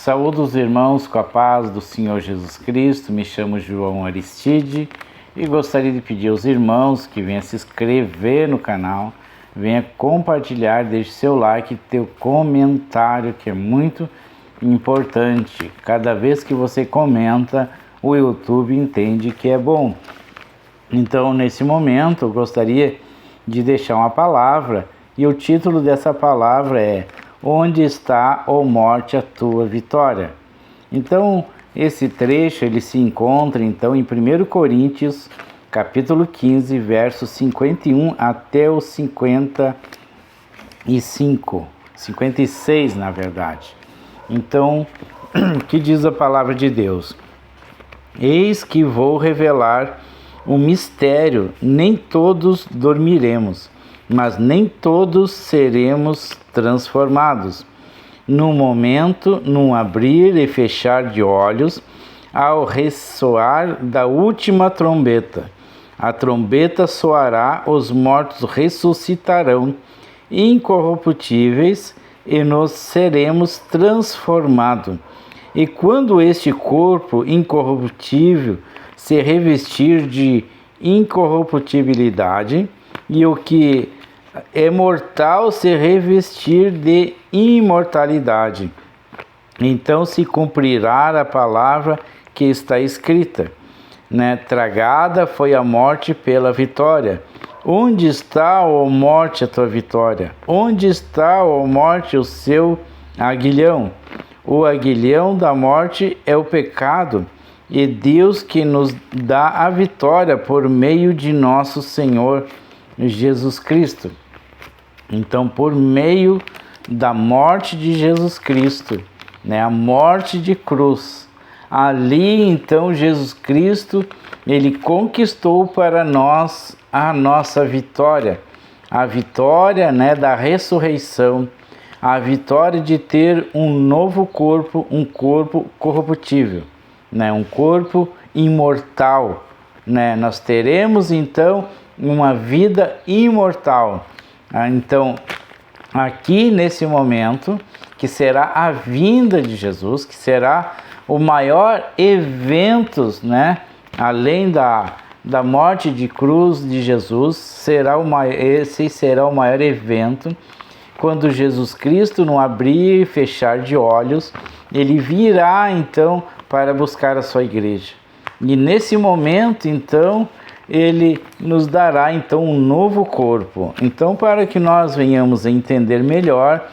Saúdo os irmãos com a paz do Senhor Jesus Cristo. Me chamo João Aristide e gostaria de pedir aos irmãos que venham se inscrever no canal, venha compartilhar, deixe seu like e teu comentário, que é muito importante. Cada vez que você comenta, o YouTube entende que é bom. Então, nesse momento, eu gostaria de deixar uma palavra, e o título dessa palavra é: Onde está, ó morte, a tua vitória? Então, esse trecho ele se encontra então em 1 Coríntios, capítulo 15, versos 51 até o 56, na verdade. Então, que diz a palavra de Deus? Eis que vou revelar um mistério: nem todos dormiremos, mas nem todos seremos transformados. No momento, num abrir e fechar de olhos, ao ressoar da última trombeta. A trombeta soará, os mortos ressuscitarão, incorruptíveis, e nós seremos transformados. E quando este corpo incorruptível se revestir de incorruptibilidade, e o que é mortal se revestir de imortalidade, então se cumprirá a palavra que está escrita, Tragada foi a morte pela vitória. Onde está, ó morte, a tua vitória? Onde está, ó morte, o seu aguilhão? O aguilhão da morte é o pecado, e Deus que nos dá a vitória por meio de nosso Senhor Jesus Cristo. Então, por meio da morte de Jesus Cristo, a morte de cruz, ali então Jesus Cristo, ele conquistou para nós a nossa vitória, a vitória da ressurreição, a vitória de ter um novo corpo, um corpo corruptível, um corpo imortal. Nós teremos então uma vida imortal. Então, aqui nesse momento, que será a vinda de Jesus, que será o maior evento, além da morte de cruz de Jesus, esse será o maior evento, quando Jesus Cristo, no abrir e fechar de olhos, ele virá então para buscar a sua igreja. E nesse momento, então, ele nos dará então um novo corpo. Então, para que nós venhamos a entender melhor,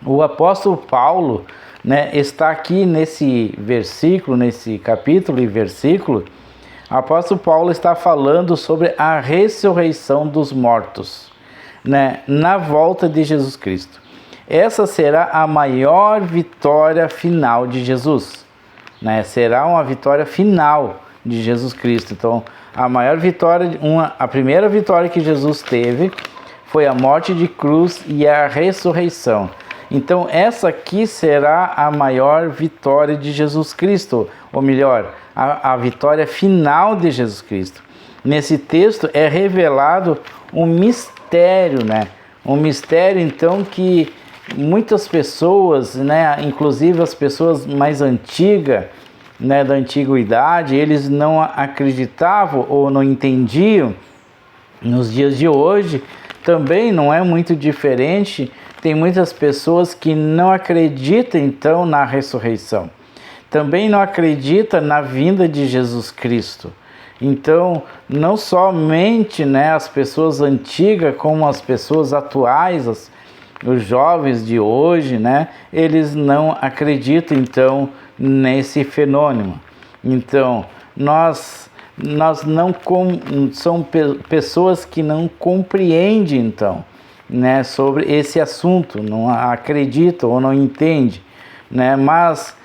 o apóstolo Paulo, está aqui nesse versículo, nesse capítulo e versículo, o apóstolo Paulo está falando sobre a ressurreição dos mortos, na volta de Jesus Cristo. Essa será a maior vitória final de Jesus, será uma vitória final de Jesus Cristo. Então, a maior vitória, a primeira vitória que Jesus teve foi a morte de cruz e a ressurreição. Então, essa aqui será a maior vitória de Jesus Cristo, ou melhor, a vitória final de Jesus Cristo. Nesse texto é revelado um mistério, um mistério, então, que muitas pessoas, inclusive as pessoas mais antigas, da antiguidade, eles não acreditavam ou não entendiam. Nos dias de hoje também não é muito diferente. Tem muitas pessoas que não acreditam então na ressurreição, também não acreditam na vinda de Jesus Cristo. Então, não somente as pessoas antigas, como as pessoas atuais, os jovens de hoje, eles não acreditam então nesse fenômeno. Então, nós não são pessoas que não compreendem então, sobre esse assunto, não acreditam ou não entendem, mas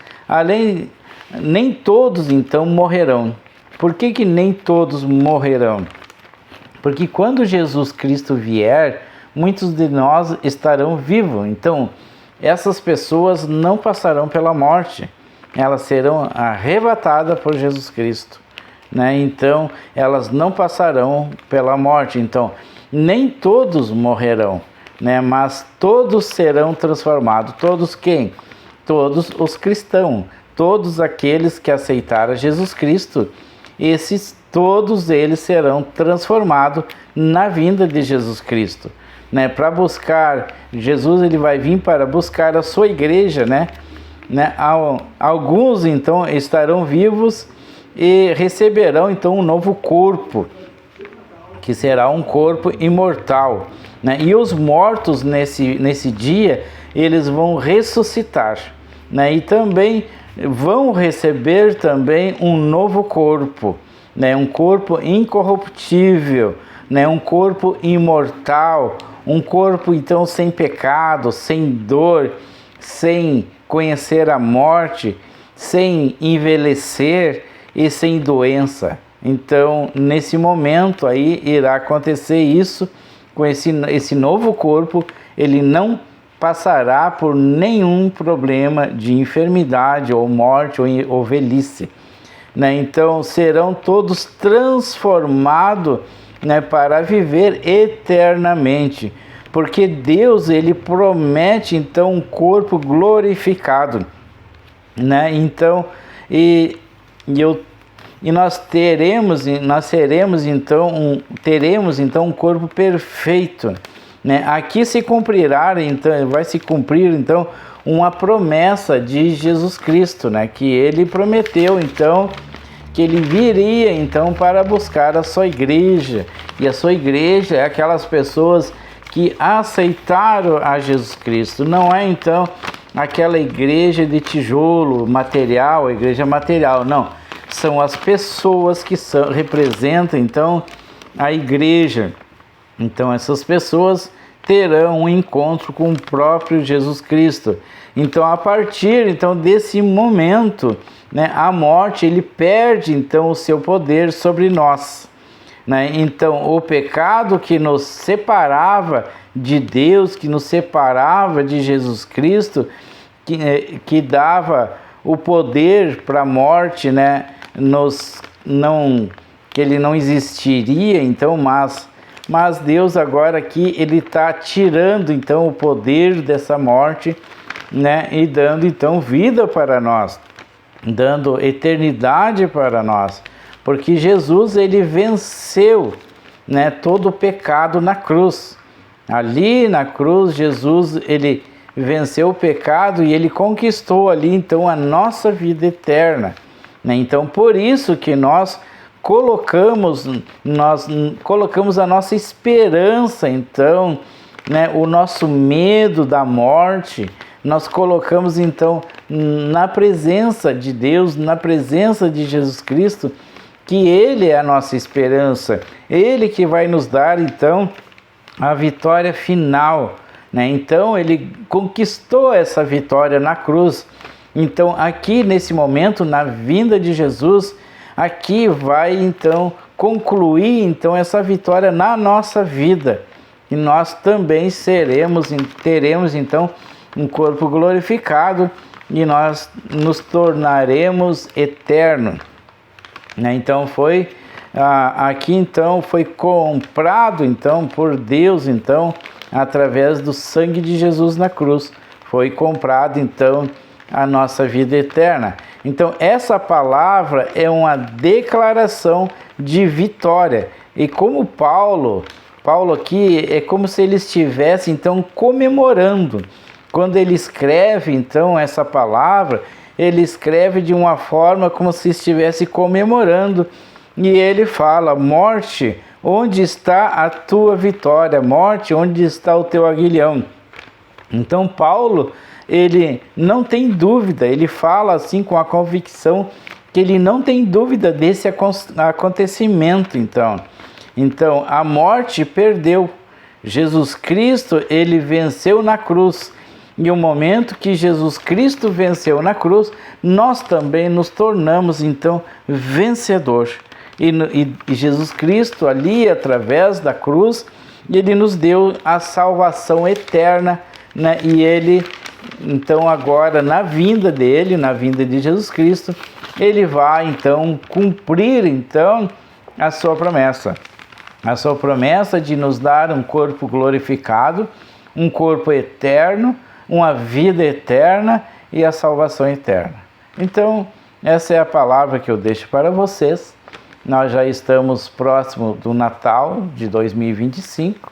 nem todos então morrerão. Por que nem todos morrerão? Porque quando Jesus Cristo vier, muitos de nós estarão vivos. Então, essas pessoas não passarão pela morte, elas serão arrebatadas por Jesus Cristo, Então, elas não passarão pela morte. Então, nem todos morrerão, mas todos serão transformados. Todos quem? Todos os cristãos, todos aqueles que aceitaram Jesus Cristo, todos eles serão transformados na vinda de Jesus Cristo, né? Para buscar, Jesus ele vai vir para buscar a sua igreja, né? Alguns então estarão vivos e receberão então um novo corpo, que será um corpo imortal, né? E os mortos nesse dia, eles vão ressuscitar, né? E também vão receber também um novo corpo, né? Um corpo incorruptível, né? Um corpo imortal, um corpo então sem pecado, sem dor, sem conhecer a morte, sem envelhecer e sem doença. Então, nesse momento aí irá acontecer isso com esse novo corpo. Ele não passará por nenhum problema de enfermidade ou morte ou velhice, né? Então serão todos transformados, né, para viver eternamente, porque Deus ele promete então um corpo glorificado, né? Então nós teremos então um corpo perfeito, né? Aqui se cumprirá então, vai se cumprir então uma promessa de Jesus Cristo, né? Que ele prometeu então que ele viria então para buscar a sua igreja, e a sua igreja é aquelas pessoas que aceitaram a Jesus Cristo. Não é então aquela igreja de tijolo material, a igreja material, não. São as pessoas que representam então a igreja. Então essas pessoas terão um encontro com o próprio Jesus Cristo. Então a partir então desse momento, né, a morte ele perde então o seu poder sobre nós, né? Então o pecado que nos separava de Deus, que nos separava de Jesus Cristo, que dava o poder para a morte, né, que ele não existiria, então, mas Deus agora aqui ele está tirando então o poder dessa morte, né, e dando então vida para nós, dando eternidade para nós, porque Jesus ele venceu, né, todo o pecado na cruz. Ali na cruz Jesus ele venceu o pecado e ele conquistou ali então a nossa vida eterna, né? Então por isso que nós colocamos a nossa esperança então, né, o nosso medo da morte, nós colocamos então na presença de Deus, na presença de Jesus Cristo, que Ele é a nossa esperança, Ele que vai nos dar então a vitória final, né? Então Ele conquistou essa vitória na cruz. Então aqui nesse momento, na vinda de Jesus, aqui vai então concluir então essa vitória na nossa vida, e nós também teremos então um corpo glorificado e nós nos tornaremos eternos, né? Então aqui então foi comprado então por Deus então através do sangue de Jesus na cruz, foi comprado então a nossa vida eterna. Então essa palavra é uma declaração de vitória, e como Paulo aqui é como se ele estivesse então comemorando. Quando ele escreve então essa palavra, ele escreve de uma forma como se estivesse comemorando, e ele fala: morte, onde está a tua vitória? Morte, onde está o teu aguilhão? Então Paulo, ele não tem dúvida, ele fala assim com a convicção que ele não tem dúvida desse acontecimento. Então a morte perdeu, Jesus Cristo ele venceu na cruz, e o momento que Jesus Cristo venceu na cruz, nós também nos tornamos então vencedor. E Jesus Cristo ali através da cruz, ele nos deu a salvação eterna, né? E ele então agora na vinda de Jesus Cristo, ele vai então cumprir então a sua promessa de nos dar um corpo glorificado, um corpo eterno, uma vida eterna e a salvação eterna. Então, essa é a palavra que eu deixo para vocês. Nós já estamos próximo do Natal de 2025.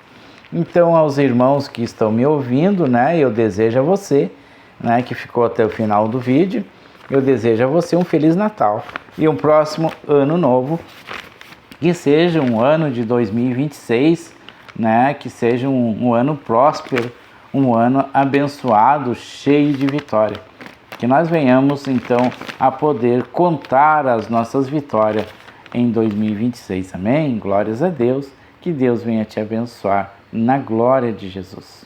Então, aos irmãos que estão me ouvindo, né, eu desejo a você, né, que ficou até o final do vídeo, eu desejo a você um Feliz Natal e um próximo Ano Novo, que seja um ano de 2026, né, que seja um ano próspero, um ano abençoado, cheio de vitória. Que nós venhamos, então, a poder contar as nossas vitórias em 2026. Amém? Glórias a Deus. Que Deus venha te abençoar na glória de Jesus.